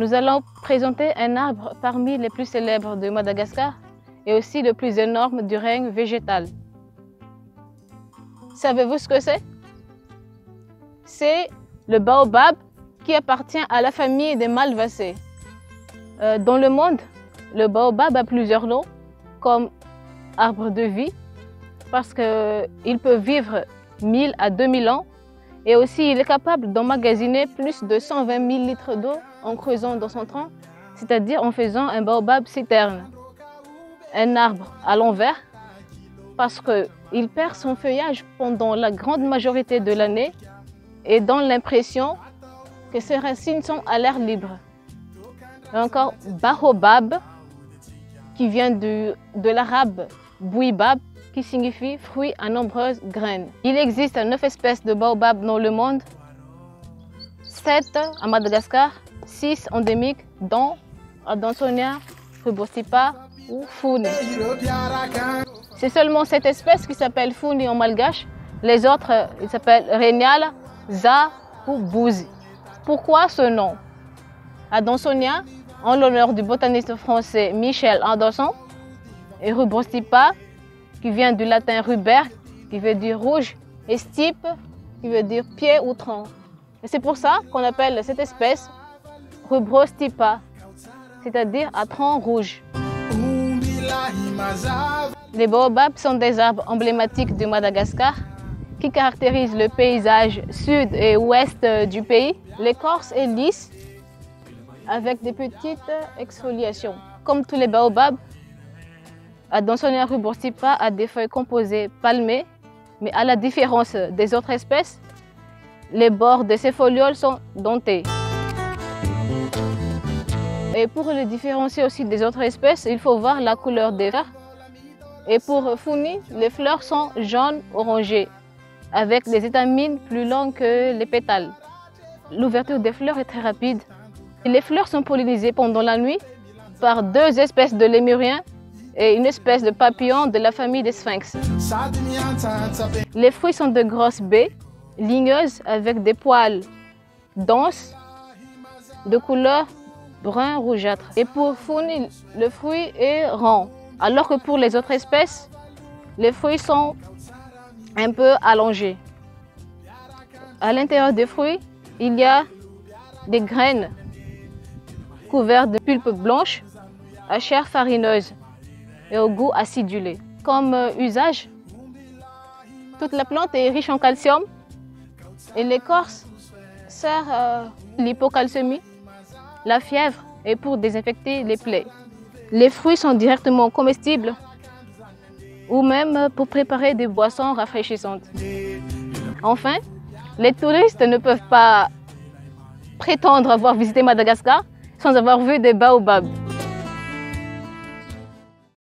Nous allons présenter un arbre parmi les plus célèbres de Madagascar et aussi le plus énorme du règne végétal. Savez-vous ce que c'est? C'est le baobab qui appartient à la famille des malvacées. Dans le monde, le baobab a plusieurs noms, comme arbre de vie, parce qu'il peut vivre 1000 à 2000 ans, et aussi il est capable d'emmagasiner plus de 120 000 litres d'eau en creusant dans son tronc, c'est-à-dire en faisant un baobab citerne. Un arbre à l'envers, parce qu'il perd son feuillage pendant la grande majorité de l'année et donne l'impression que ses racines sont à l'air libre. Et encore baobab, qui vient de l'arabe bouibab, qui signifie fruit à nombreuses graines. Il existe 9 espèces de baobab dans le monde, 7 à Madagascar, 6 endémiques, dont Adansonia, Rubrostipa ou Funi. C'est seulement cette espèce qui s'appelle Funi en malgache. Les autres, ils s'appellent Rénial, Za ou Bouzi. Pourquoi ce nom? Adansonia, en l'honneur du botaniste français Michel Adanson, et Rubrostipa, qui vient du latin ruber, qui veut dire rouge, et stipe, qui veut dire pied ou tronc. Et c'est pour ça qu'on appelle cette espèce Rubrostipa, c'est-à-dire à tronc rouge. Les baobabs sont des arbres emblématiques de Madagascar qui caractérisent le paysage sud et ouest du pays. L'écorce est lisse avec des petites exfoliations. Comme tous les baobabs, Adansonia rubrostipa a des feuilles composées palmées, mais à la différence des autres espèces, les bords de ses folioles sont dentés. Et pour le différencier aussi des autres espèces, il faut voir la couleur des fleurs. Et pour Funi, les fleurs sont jaunes orangées, avec des étamines plus longues que les pétales. L'ouverture des fleurs est très rapide. Les fleurs sont pollinisées pendant la nuit par 2 espèces de lémuriens et une espèce de papillon de la famille des sphinx. Les fruits sont de grosses baies, ligneuses, avec des poils denses, de couleur brun rougeâtre. Et pour Funi, le fruit est rond, alors que pour les autres espèces, les fruits sont un peu allongés. À l'intérieur des fruits, il y a des graines couvertes de pulpe blanche à chair farineuse et au goût acidulé. Comme usage, toute la plante est riche en calcium et l'écorce sert à l'hypocalcémie, la fièvre et pour désinfecter les plaies. Les fruits sont directement comestibles ou même pour préparer des boissons rafraîchissantes. Enfin, les touristes ne peuvent pas prétendre avoir visité Madagascar sans avoir vu des baobabs.